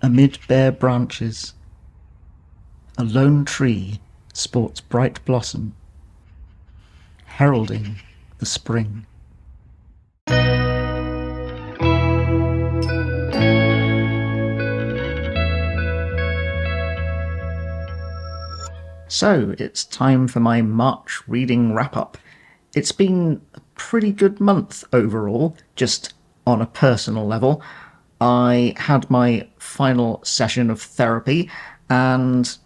Amid bare branches, a lone tree sports bright blossom, heralding the spring. So, it's time for my March reading wrap-up. It's been a pretty good month overall, just on a personal level. I had my final session of therapy, and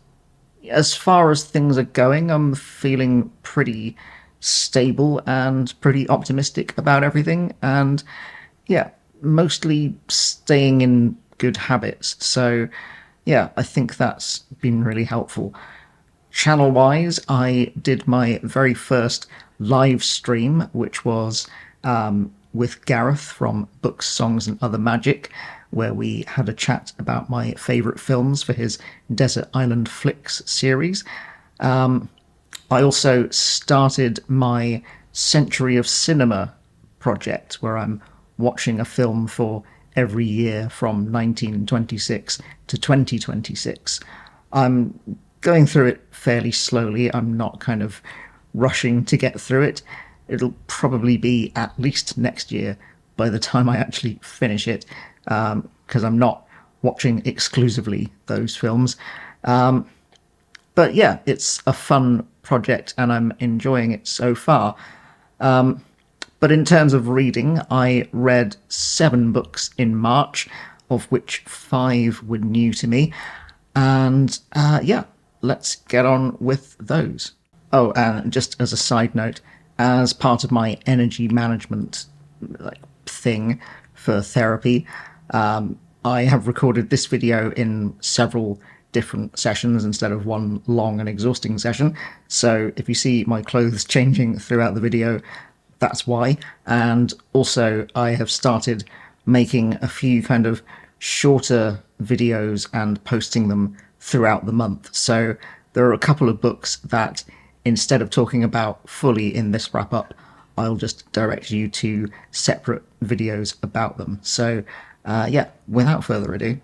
as far as things are going, I'm feeling pretty stable and pretty optimistic about everything, and yeah, mostly staying in good habits. So yeah, I think that's been really helpful. Channel-wise, I did my very first live stream, which was with Gareth from Books, Songs and Other Magic, where we had a chat about my favourite films for his Desert Island Flicks series. I also started my Century of Cinema project, where I'm watching a film for every year from 1926 to 2026. I'm going through it fairly slowly. I'm not kind of rushing to get through it. It'll probably be at least next year by the time I actually finish it, because I'm not watching exclusively those films. But yeah, it's a fun project and I'm enjoying it so far. But in terms of reading, I read 7 books in March, of which 5 were new to me. And yeah, let's get on with those. Oh, and just as a side note, as part of my energy management thing for therapy, I have recorded this video in several different sessions instead of one long and exhausting session. So if you see my clothes changing throughout the video, that's why. And also I have started making a few kind of shorter videos and posting them throughout the month. So there are a couple of books that, instead of talking about fully in this wrap-up, I'll just direct you to separate videos about them. So yeah, without further ado.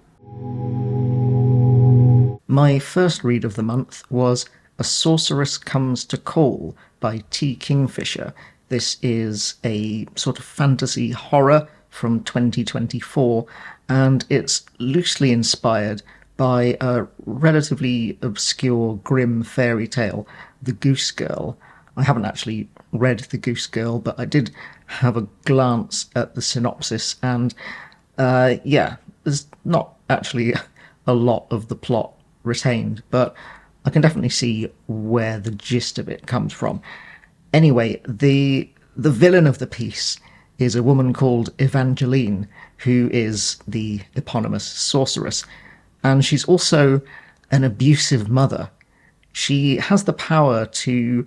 My first read of the month was A Sorceress Comes to Call by T. Kingfisher. This is a sort of fantasy horror from 2024, and it's loosely inspired by a relatively obscure grim fairy tale, The Goose Girl. I haven't actually read The Goose Girl, but I did have a glance at the synopsis, and yeah, there's not actually a lot of the plot retained, but I can definitely see where the gist of it comes from. Anyway, the villain of the piece is a woman called Evangeline, who is the eponymous sorceress, and she's also an abusive mother. She has the power to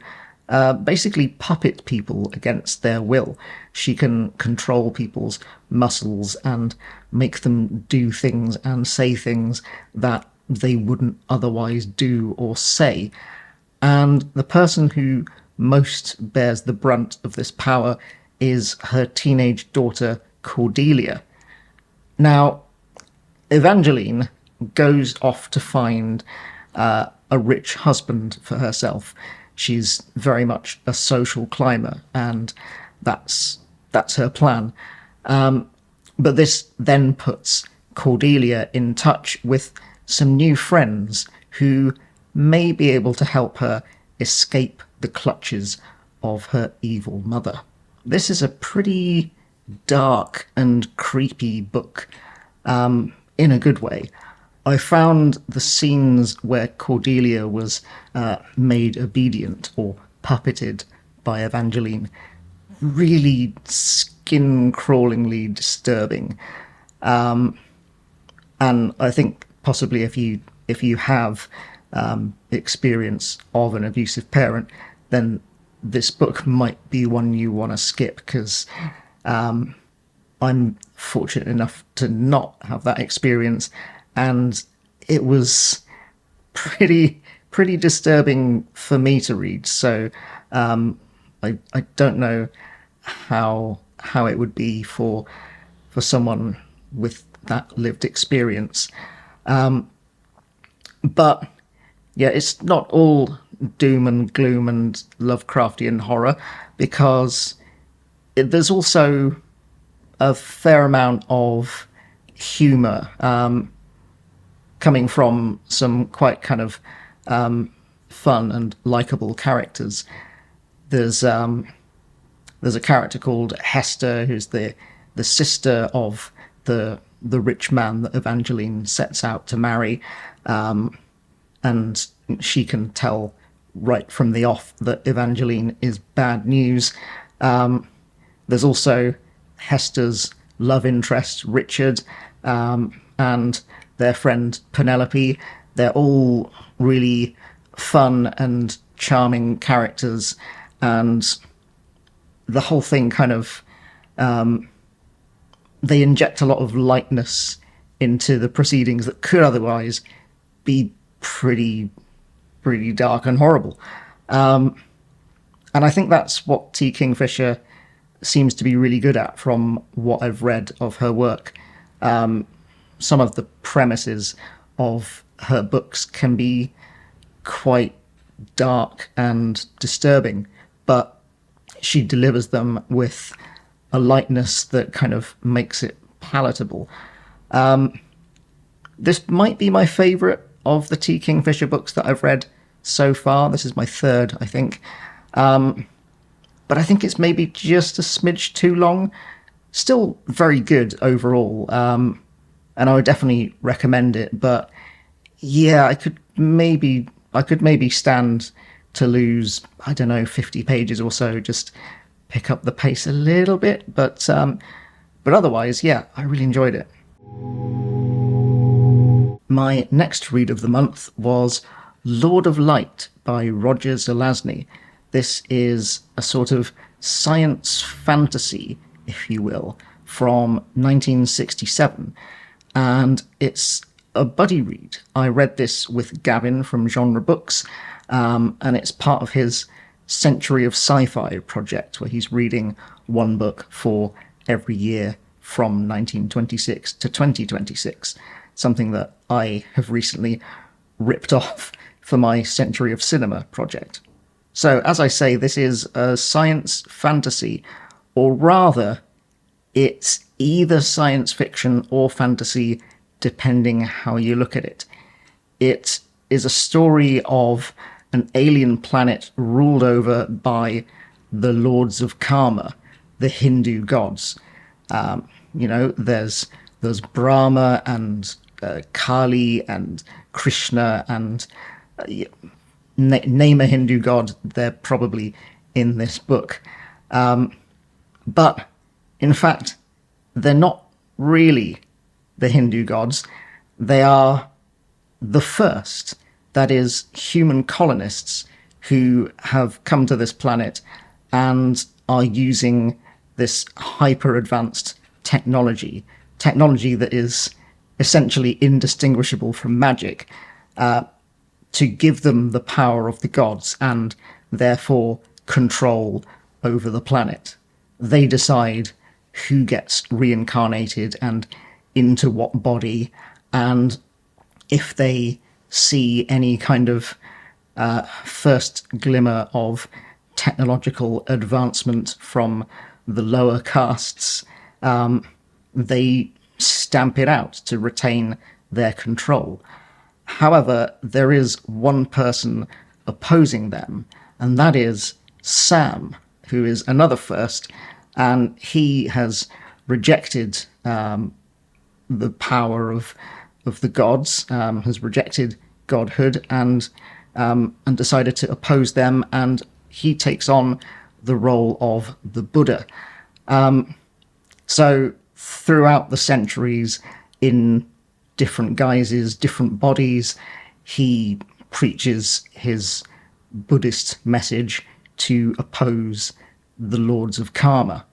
basically puppet people against their will. She can control people's muscles and make them do things and say things that they wouldn't otherwise do or say. And the person who most bears the brunt of this power is her teenage daughter, Cordelia. Now, Evangeline goes off to find a rich husband for herself. She's very much a social climber, and that's her plan. But this then puts Cordelia in touch with some new friends who may be able to help her escape the clutches of her evil mother. This is a pretty dark and creepy book, in a good way. I found the scenes where Cordelia was made obedient or puppeted by Evangeline really skin-crawlingly disturbing. And I think possibly if you have experience of an abusive parent, then this book might be one you want to skip, because I'm fortunate enough to not have that experience, and it was pretty disturbing for me to read. So I don't know how it would be for someone with that lived experience. But yeah, it's not all doom and gloom and Lovecraftian horror, because there's also a fair amount of humour coming from some quite kind of fun and likable characters. There's a character called Hester, who's the sister of the rich man that Evangeline sets out to marry, and she can tell right from the off that Evangeline is bad news. There's also Hester's love interest, Richard, and their friend Penelope. They're all really fun and charming characters, and the whole thing kind of they inject a lot of lightness into the proceedings that could otherwise be pretty dark and horrible. And I think that's what T. Kingfisher seems to be really good at from what I've read of her work. Some of the premises of her books can be quite dark and disturbing, but she delivers them with a lightness that kind of makes it palatable. This might be my favourite of the T. Kingfisher books that I've read so far. This is my third, I think. But I think it's maybe just a smidge too long. Still very good overall, and I would definitely recommend it. But yeah, I could maybe stand to lose, I don't know, 50 pages or so, just pick up the pace a little bit. But otherwise, yeah, I really enjoyed it. My next read of the month was Lord of Light by Roger Zelazny. This is a sort of science fantasy, if you will, from 1967, and it's a buddy read. I read this with Gavin from Genre Books, and it's part of his Century of Sci-Fi project, where he's reading one book for every year from 1926 to 2026, something that I have recently ripped off for my Century of Cinema project. So, as I say, this is a science fantasy, or rather, it's either science fiction or fantasy, depending how you look at it. It is a story of an alien planet ruled over by the Lords of Karma, the Hindu gods. There's Brahma and Kali and Krishna and name a Hindu god, they're probably in this book. But in fact, they're not really the Hindu gods. They are the first, that is, human colonists who have come to this planet and are using this hyper-advanced technology that is essentially indistinguishable from magic, to give them the power of the gods and therefore control over the planet. They decide who gets reincarnated and into what body, and if they see any kind of first glimmer of technological advancement from the lower castes, they stamp it out to retain their control. However, there is one person opposing them, and that is Sam, who is another first, and he has rejected the power of the gods, has rejected godhood, and decided to oppose them, and he takes on the role of the Buddha. So throughout the centuries, in different guises, different bodies, he preaches his Buddhist message to oppose the Lords of Karma.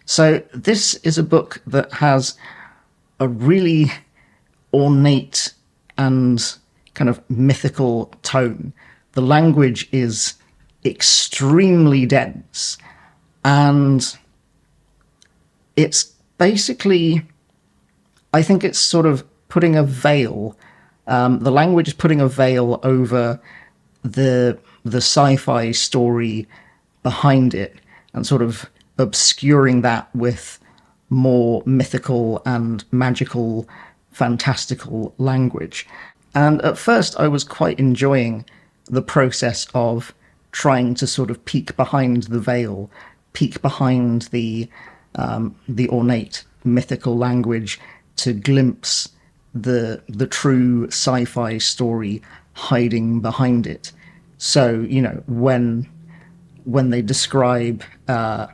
So this is a book that has a really ornate and kind of mythical tone. The language is extremely dense, and it's basically I think it's sort of putting a veil. The language is putting a veil over the sci-fi story behind it, and sort of obscuring that with more mythical and magical, fantastical language. And at first, I was quite enjoying the process of trying to sort of peek behind the veil, peek behind the ornate mythical language to glimpse the true sci-fi story hiding behind it. So, you know, when they describe a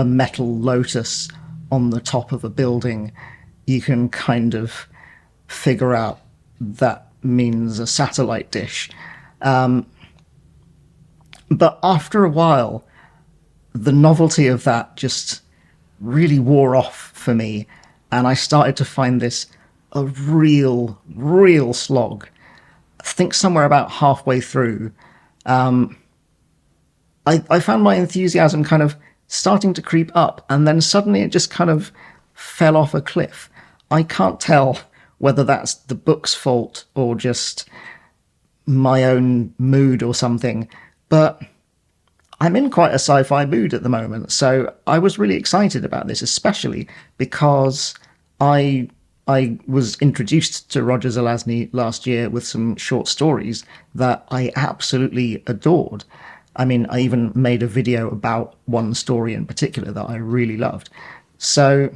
metal lotus on the top of a building, you can kind of figure out that means a satellite dish. But after a while, the novelty of that just really wore off for me, and I started to find this a real slog. I think somewhere about halfway through, I found my enthusiasm kind of starting to creep up, and then suddenly it just kind of fell off a cliff. I can't tell whether that's the book's fault or just my own mood or something, but I'm in quite a sci-fi mood at the moment, so I was really excited about this, especially because I was introduced to Roger Zelazny last year with some short stories that I absolutely adored. I mean, I even made a video about one story in particular that I really loved. So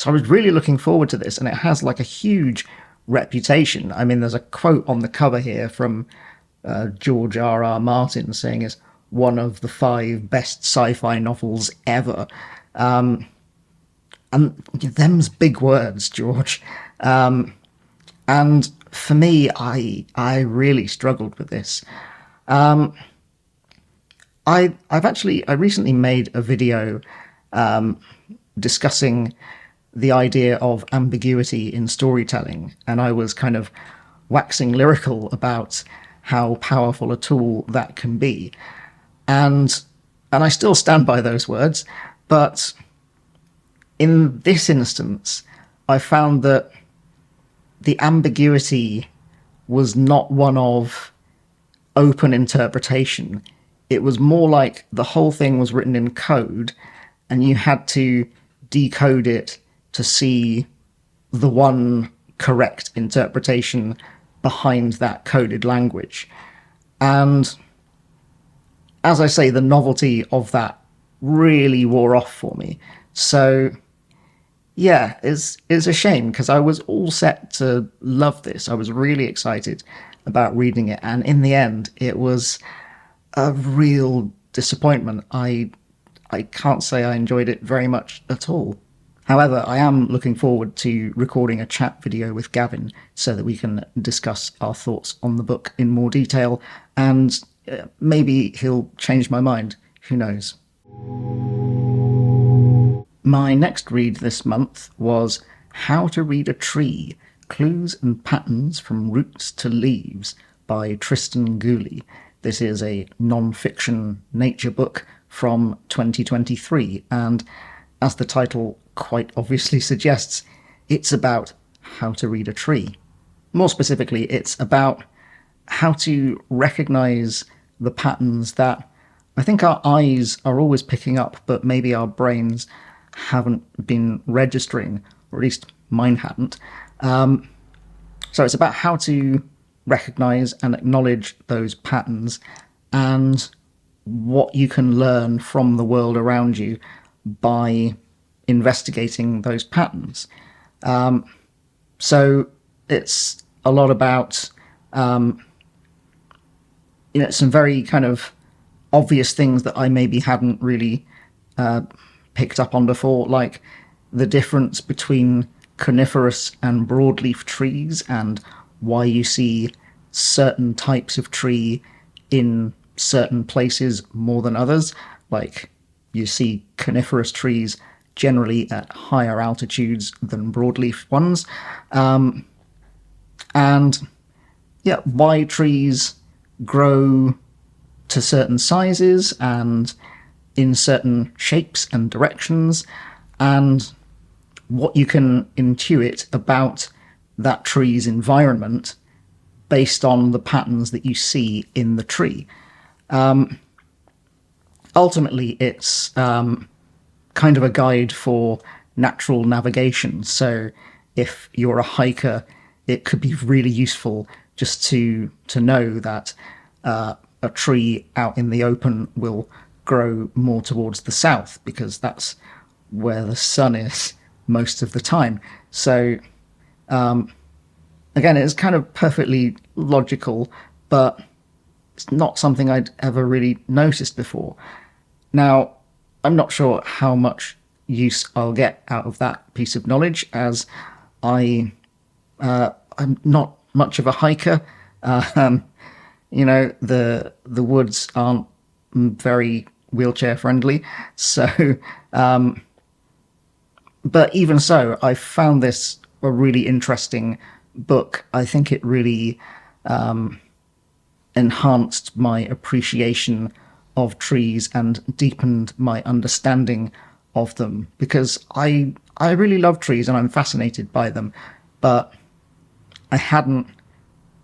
I was really looking forward to this, and it has like a huge reputation. I mean, there's a quote on the cover here from George R.R. Martin saying it's one of the 5 best sci-fi novels ever. And them's big words, George. And for me, I really struggled with this. I recently made a video discussing the idea of ambiguity in storytelling, and I was kind of waxing lyrical about how powerful a tool that can be. And I still stand by those words, but in this instance, I found that the ambiguity was not one of open interpretation. It was more like the whole thing was written in code, and you had to decode it to see the one correct interpretation behind that coded language. And as I say, the novelty of that really wore off for me. So yeah, it's a shame, because I was all set to love this. I was really excited about reading it, and in the end, it was a real disappointment. I can't say I enjoyed it very much at all. However, I am looking forward to recording a chat video with Gavin so that we can discuss our thoughts on the book in more detail, and maybe he'll change my mind. Who knows? My next read this month was How to Read a Tree, Clues and Patterns from Roots to Leaves by Tristan Gooley. This is a non-fiction nature book from 2023, and as the title quite obviously suggests, it's about how to read a tree. More specifically, it's about how to recognise the patterns that I think our eyes are always picking up, but maybe our brains haven't been registering, or at least mine hadn't. So it's about how to recognise and acknowledge those patterns, and what you can learn from the world around you by investigating those patterns. So it's a lot about some very kind of obvious things that I maybe hadn't really picked up on before, like the difference between coniferous and broadleaf trees, and why you see certain types of tree in certain places more than others. Like, you see coniferous trees generally at higher altitudes than broadleaf ones. And yeah, why trees grow to certain sizes and in certain shapes and directions, and what you can intuit about that tree's environment based on the patterns that you see in the tree. Ultimately, it's kind of a guide for natural navigation. So if you're a hiker, it could be really useful just to know that a tree out in the open will grow more towards the south, because that's where the sun is most of the time. So again, it's kind of perfectly logical, but it's not something I'd ever really noticed before. Now, I'm not sure how much use I'll get out of that piece of knowledge, as I'm not much of a hiker. You know, the woods aren't very wheelchair friendly, so but even so, I found this a really interesting book. I think it really enhanced my appreciation of trees and deepened my understanding of them, because I really love trees and I'm fascinated by them, but I hadn't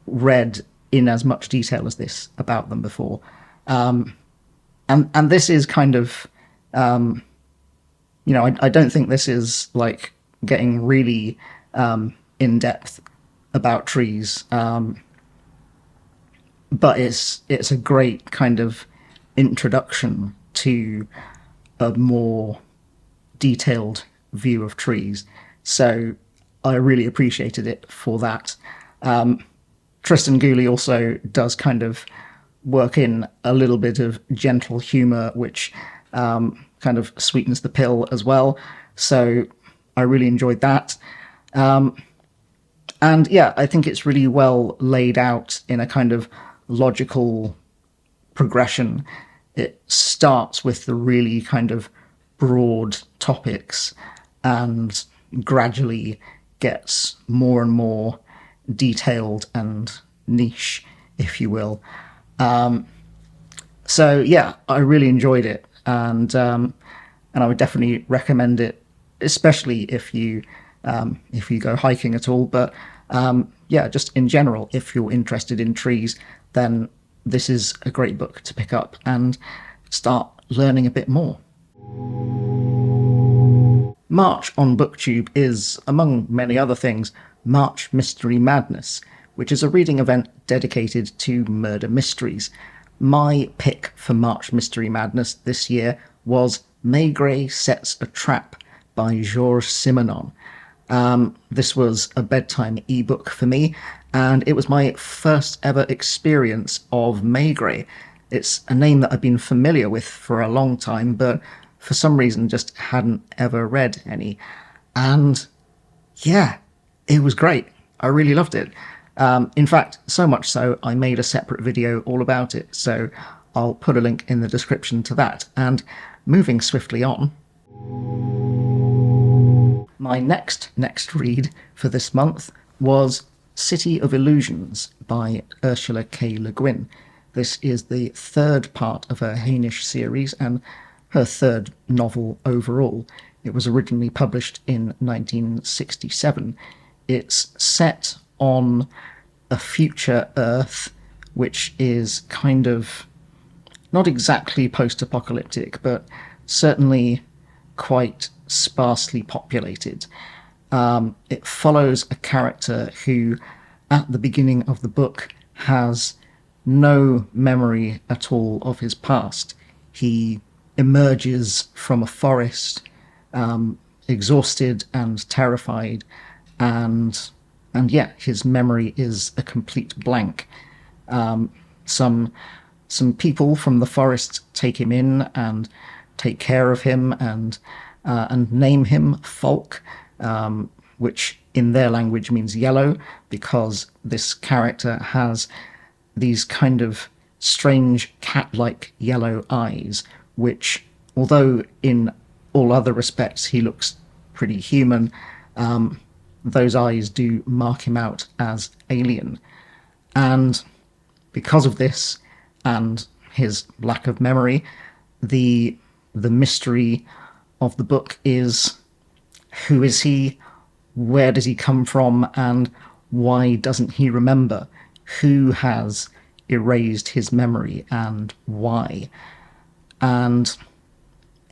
read in as much detail as this about them before. And this is kind of, you know, I don't think this is like getting really in depth about trees, but it's a great kind of introduction to a more detailed view of trees. So I really appreciated it for that. Tristan Gooley also does kind of work in a little bit of gentle humour, which kind of sweetens the pill as well. So I really enjoyed that. And yeah, I think it's really well laid out in a kind of logical progression. It starts with the really kind of broad topics and gradually gets more and more detailed and niche, if you will. So yeah, I really enjoyed it, and I would definitely recommend it, especially if you go hiking at all. But yeah, just in general, if you're interested in trees, then this is a great book to pick up and start learning a bit more. March on BookTube is, among many other things, March Mystery Madness, which is a reading event dedicated to murder mysteries. My pick for March Mystery Madness this year was Maigret Sets a Trap by Georges Simenon. This was a bedtime ebook for me, and it was my first ever experience of Maigret. It's a name that I've been familiar with for a long time, but for some reason just hadn't ever read any. And yeah, it was great. I really loved it. In fact, so much so, I made a separate video all about it, so I'll put a link in the description to that. And moving swiftly on, my next read for this month was City of Illusions by Ursula K. Le Guin. This is the third part of her Hainish series and her third novel overall. It was originally published in 1967. It's set on a future Earth, which is kind of not exactly post-apocalyptic, but certainly quite sparsely populated. It follows a character who, at the beginning of the book, has no memory at all of his past. He emerges from a forest, exhausted and terrified, and yeah, his memory is a complete blank. Some people from the forest take him in and take care of him and name him Falk, which in their language means yellow, because this character has these kind of strange cat-like yellow eyes, which, although in all other respects he looks pretty human, those eyes do mark him out as alien. And because of this and his lack of memory, the mystery of the book is who is he? Where does he come from? And why doesn't he remember? Who has erased his memory and why? And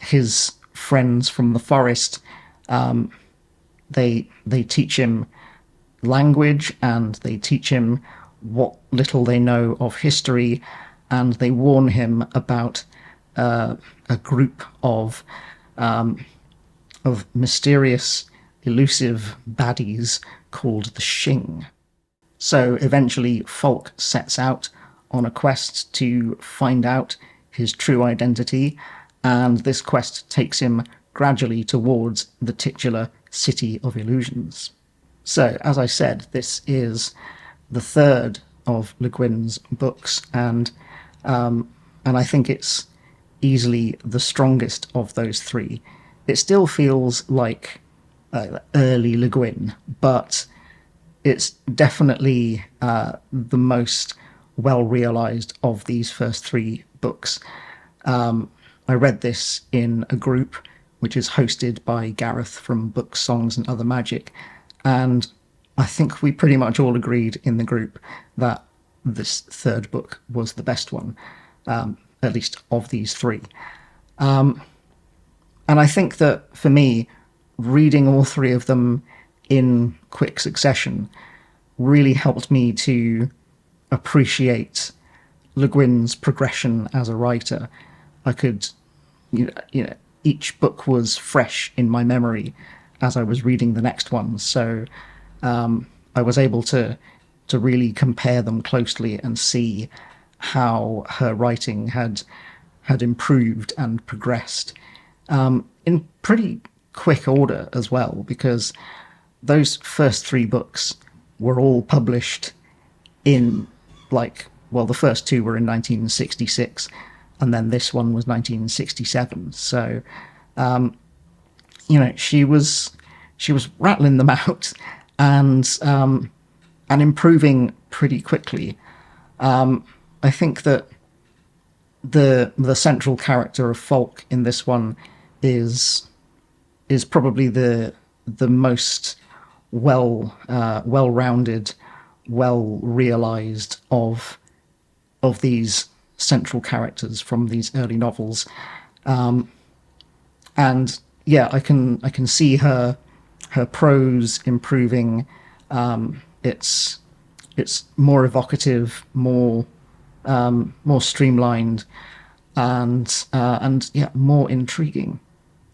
his friends from the forest, they teach him language, and they teach him what little they know of history, and they warn him about a group of mysterious, elusive baddies called the Shing. So eventually Falk sets out on a quest to find out his true identity, and this quest takes him gradually towards the titular City of Illusions. So, as I said, this is the third of Le Guin's books, and I think it's easily the strongest of those three. It still feels like early Le Guin, but it's definitely the most well-realised of these first three books. I read this in a group which is hosted by Gareth from Books, Songs and Other Magic, and I think we pretty much all agreed in the group that this third book was the best one, at least of these three. And I think that for me, reading all three of them in quick succession really helped me to appreciate Le Guin's progression as a writer. I could, each book was fresh in my memory as I was reading the next one, so I was able to really compare them closely and see how her writing had improved and progressed in pretty quick order as well, because those first three books were all published in the first two were in 1966, and then this one was 1967. So, she was rattling them out and improving pretty quickly. I think that the central character of Falk in this one is probably the most well-rounded, well-realized of these central characters from these early novels, and yeah, I can see her prose improving. It's more evocative, more streamlined, and yeah, more intriguing.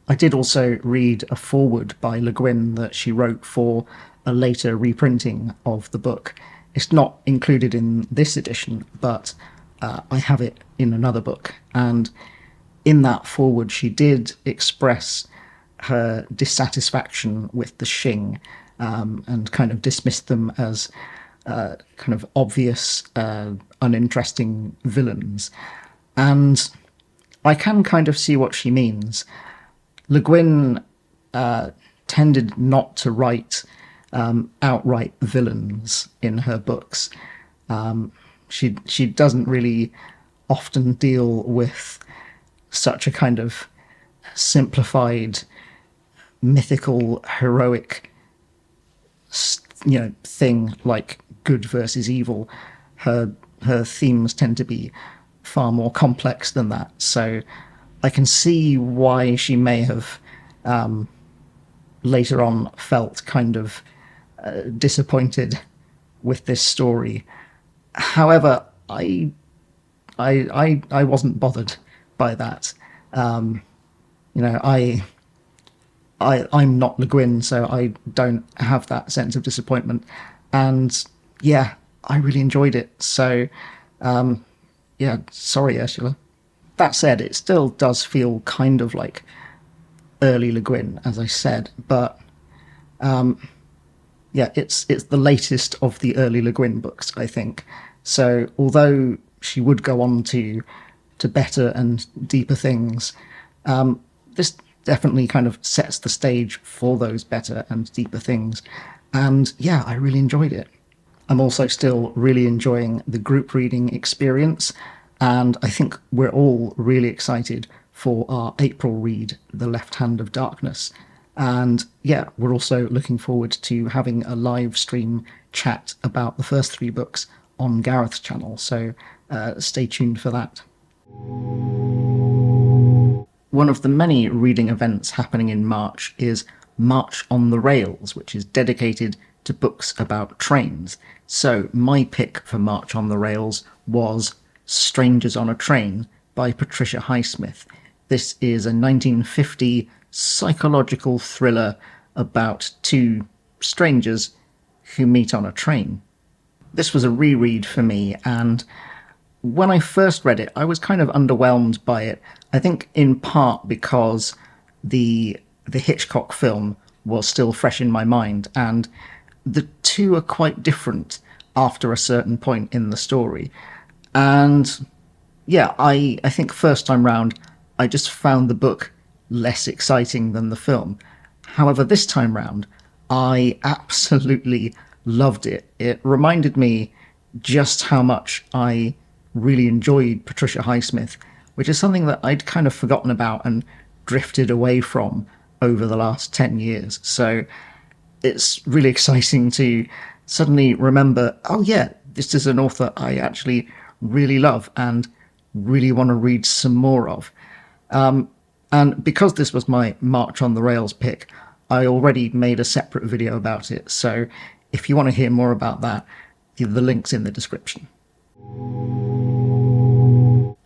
I did also read a foreword by Le Guin that she wrote for a later reprinting of the book. It's not included in this edition, but I have it in another book. And in that foreword, she did express her dissatisfaction with the Shing, and kind of dismissed them as kind of obvious, uninteresting villains. And I can kind of see what she means. Le Guin tended not to write outright villains in her books. She doesn't really often deal with such a kind of simplified, mythical, heroic, thing like good versus evil. Her themes tend to be far more complex than that. So I can see why she may have later on felt kind of disappointed with this story. However, I wasn't bothered by that. I'm not Le Guin, so I don't have that sense of disappointment. And yeah, I really enjoyed it. So yeah, sorry, Ursula. That said, it still does feel kind of like early Le Guin, as I said, but yeah, it's the latest of the early Le Guin books, I think. So although she would go on to better and deeper things, this definitely kind of sets the stage for those better and deeper things. And yeah, I really enjoyed it. I'm also still really enjoying the group reading experience, and I think we're all really excited for our April read, The Left Hand of Darkness. And yeah, we're also looking forward to having a live stream chat about the first three books on Gareth's channel, so stay tuned for that. One of the many reading events happening in March is March on the Rails, which is dedicated to books about trains. So my pick for March on the Rails was Strangers on a Train by Patricia Highsmith. This is a 1950 psychological thriller about two strangers who meet on a train. This was a reread for me, and when I first read it, I was kind of underwhelmed by it. I think in part because the Hitchcock film was still fresh in my mind, and the two are quite different after a certain point in the story. And yeah, I think first time round, I just found the book less exciting than the film. However, this time round, I absolutely loved it. It reminded me just how much I really enjoyed Patricia Highsmith, which is something that I'd kind of forgotten about and drifted away from over the last 10 years. So it's really exciting to suddenly remember, oh yeah, this is an author I actually really love and really want to read some more of. And because this was my March on the Rails pick, I already made a separate video about it. So if you want to hear more about that, the link's in the description.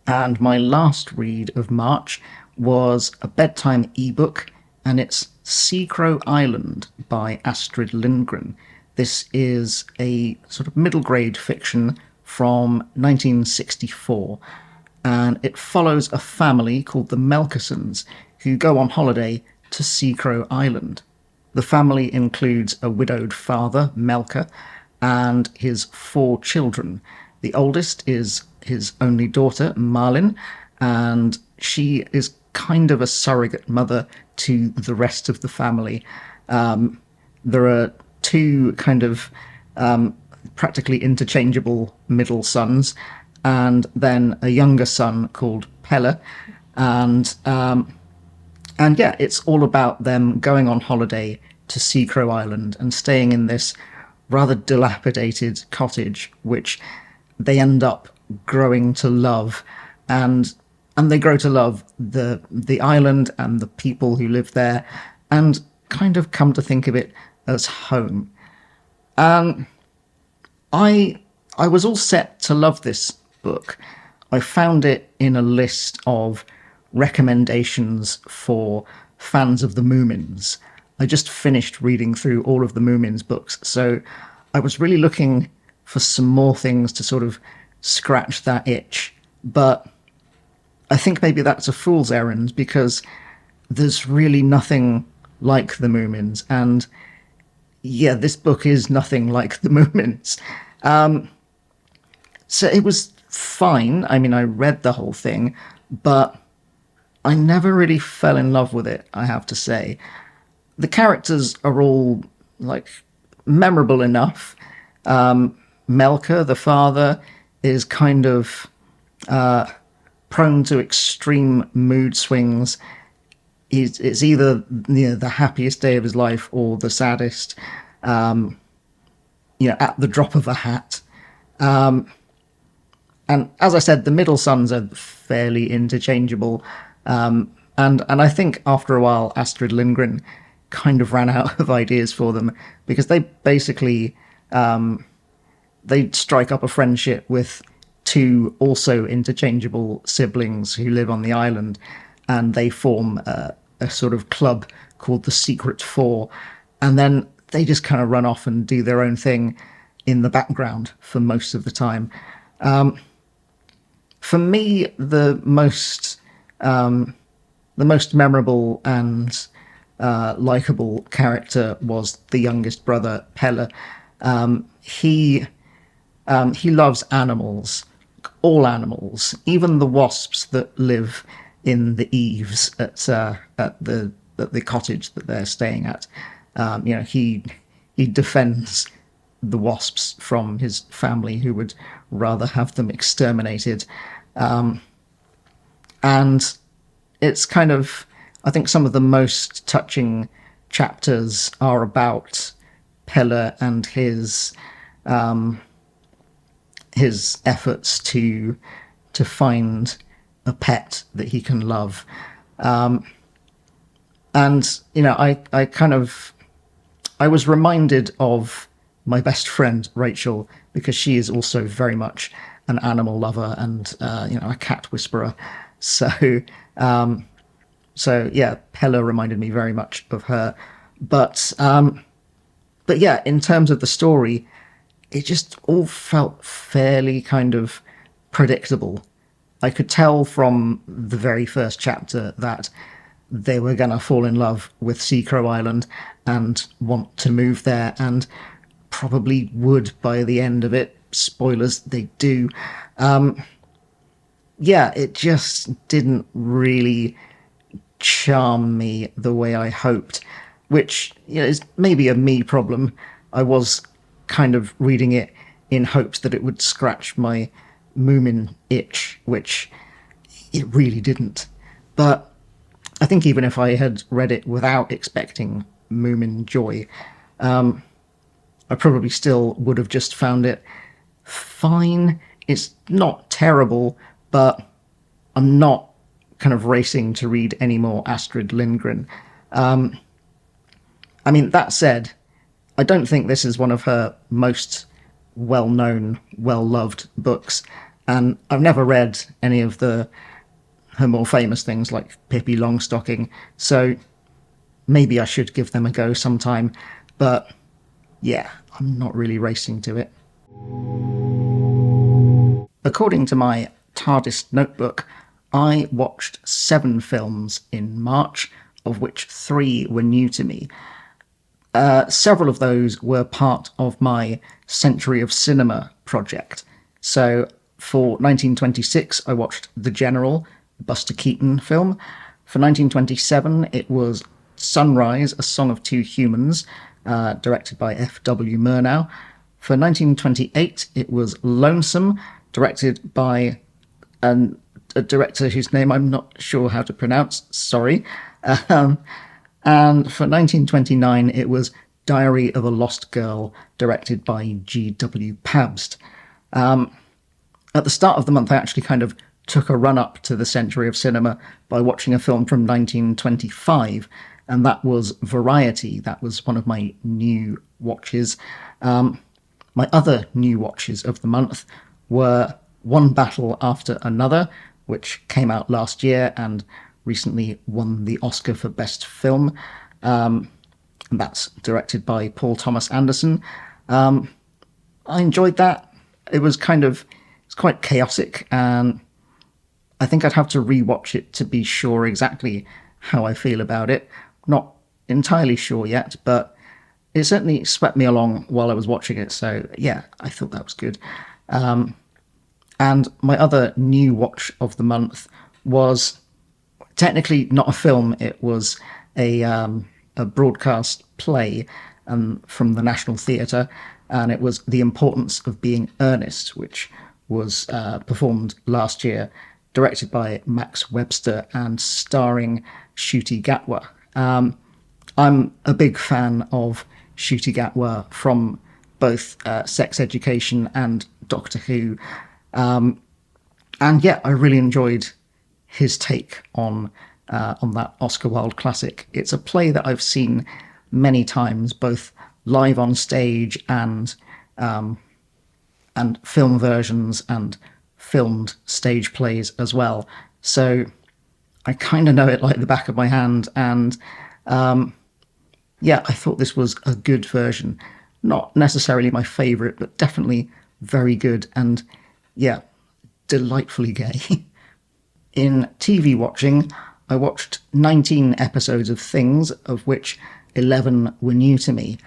And my last read of March was a bedtime ebook, and it's Seacrow Island by Astrid Lindgren. This is a sort of middle grade fiction from 1964, and it follows a family called the Melkersons who go on holiday to Seacrow Island. The family includes a widowed father, Melker, and his 4 children. The oldest is his only daughter, Marlin, and she is kind of a surrogate mother to the rest of the family. There are 2 kind of practically interchangeable middle sons, and then a younger son called Pelle, and yeah, it's all about them going on holiday to Seacrow Island and staying in this rather dilapidated cottage, which they end up growing to love, and they grow to love the island and the people who live there, and kind of come to think of it as home. I was all set to love this book. I found it in a list of recommendations for fans of the Moomins. I just finished reading through all of the Moomins books, so I was really looking for some more things to sort of scratch that itch. But I think maybe that's a fool's errand, because there's really nothing like the Moomins, and yeah, this book is nothing like the Moomins. So it was fine. I mean, I read the whole thing, but I never really fell in love with it, I have to say. The characters are all, like, memorable enough. Melker, the father, is kind of prone to extreme mood swings. It's either the happiest day of his life or the saddest, at the drop of a hat. And as I said, the middle sons are fairly interchangeable. And I think after a while, Astrid Lindgren kind of ran out of ideas for them, because they basically they strike up a friendship with 2 also interchangeable siblings who live on the island, and they form a sort of club called the Secret Four, and then they just kind of run off and do their own thing in the background for most of the time. For me, the most memorable and likable character was the youngest brother, Pelle. He loves animals, all animals, even the wasps that live in the eaves at the cottage that they're staying at. He defends the wasps from his family, who would rather have them exterminated. And it's kind of, I think, some of the most touching chapters are about Pelle and his efforts to find a pet that he can love. And, I was reminded of my best friend, Rachel, because she is also very much an animal lover and, a cat whisperer. So, yeah, Pella reminded me very much of her. But yeah, in terms of the story, it just all felt fairly kind of predictable. I could tell from the very first chapter that they were going to fall in love with Seacrow Island and want to move there, and probably would by the end of it. Spoilers, they do. Yeah, it just didn't really charm me the way I hoped, which is maybe a me problem. I was kind of reading it in hopes that it would scratch my Moomin itch, which it really didn't. But I think even if I had read it without expecting Moomin joy, I probably still would have just found it fine. It's not terrible, but I'm not kind of racing to read any more Astrid Lindgren. That said, I don't think this is one of her most well-known, well-loved books, and I've never read any of her more famous things like Pippi Longstocking, so maybe I should give them a go sometime, but yeah, I'm not really racing to it. According to my TARDIS notebook, I watched 7 films in March, of which 3 were new to me. Several of those were part of my Century of Cinema project. So for 1926, I watched The General, Buster Keaton film. For 1927, it was Sunrise, A Song of Two Humans, directed by F.W. Murnau. For 1928, it was Lonesome, directed by a director whose name I'm not sure how to pronounce, sorry. And for 1929, it was Diary of a Lost Girl, directed by G.W. Pabst. At the start of the month, I actually kind of took a run-up to the Century of Cinema by watching a film from 1925, and that was Variety. That was one of my new watches. My other new watches of the month were One Battle After Another, which came out last year and recently won the Oscar for Best Film. And that's directed by Paul Thomas Anderson. I enjoyed that. It's quite chaotic, and I think I'd have to rewatch it to be sure exactly how I feel about it. Not entirely sure yet, but it certainly swept me along while I was watching it. So yeah, I thought that was good. And my other new watch of the month was technically not a film. It was a broadcast play from the National Theatre, and it was The Importance of Being Earnest, which was performed last year, directed by Max Webster and starring Ncuti Gatwa. I'm a big fan of Ncuti Gatwa from both Sex Education and Doctor Who. And yeah, I really enjoyed his take on that Oscar Wilde classic. It's a play that I've seen many times, both live on stage and film versions and filmed stage plays as well. So I kind of know it like the back of my hand, and yeah, I thought this was a good version. Not necessarily my favourite, but definitely very good, and yeah, delightfully gay. In TV watching, I watched 19 episodes of Things, of which 11 were new to me.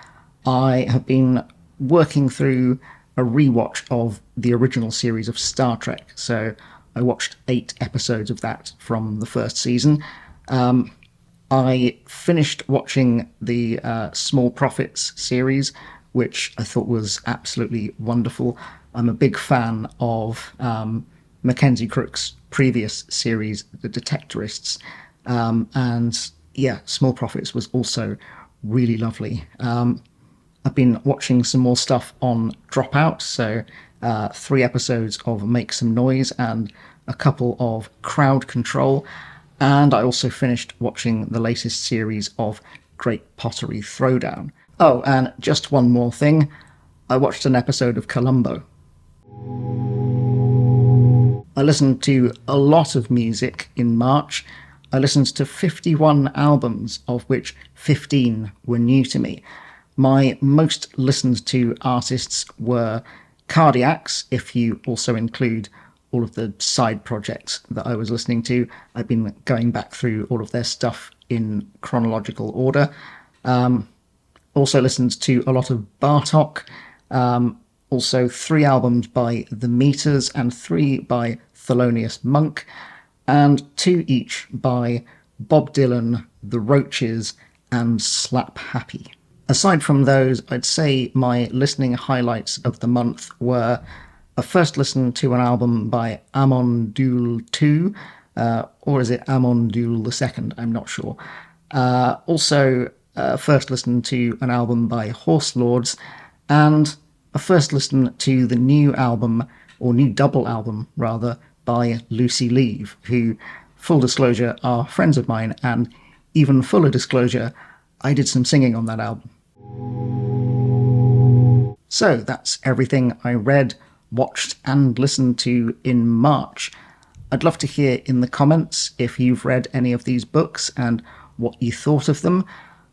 I have been working through a rewatch of the original series of Star Trek, so I watched 8 episodes of that from the first season. I finished watching the Small Profits series, which I thought was absolutely wonderful. I'm a big fan of Mackenzie Crook's previous series, The Detectorists, and yeah, Small Profits was also really lovely. I've been watching some more stuff on Dropout, so 3 episodes of Make Some Noise and a couple of Crowd Control, and I also finished watching the latest series of Great Pottery Throwdown. Oh, and just one more thing, I watched an episode of Columbo. I listened to a lot of music in March. I listened to 51 albums, of which 15 were new to me. My most listened to artists were Cardiacs, if you also include all of the side projects that I was listening to. I've been going back through all of their stuff in chronological order. Also listened to a lot of Bartok. Also 3 albums by The Meters and 3 by Thelonious Monk, and 2 each by Bob Dylan, The Roaches, and Slap Happy. Aside from those, I'd say my listening highlights of the month were a first listen to an album by Amon Düül II, or is it Amon Düül II? I'm not sure. Also, first listen to an album by Horse Lords, and a first listen to the new album, or new double album rather, by Lucy Leave, who, full disclosure, are friends of mine, and even fuller disclosure, I did some singing on that album. So that's everything I read, watched, and listened to in March. I'd love to hear in the comments if you've read any of these books and what you thought of them.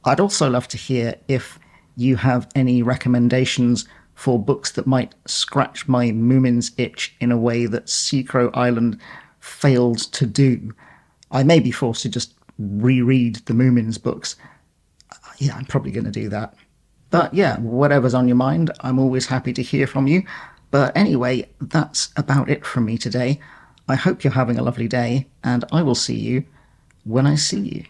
I'd also love to hear if you have any recommendations for books that might scratch my Moomin's itch in a way that Seacrow Island failed to do. I may be forced to just reread the Moomin's books. Yeah, I'm probably going to do that. But yeah, whatever's on your mind, I'm always happy to hear from you. But anyway, that's about it from me today. I hope you're having a lovely day, and I will see you when I see you.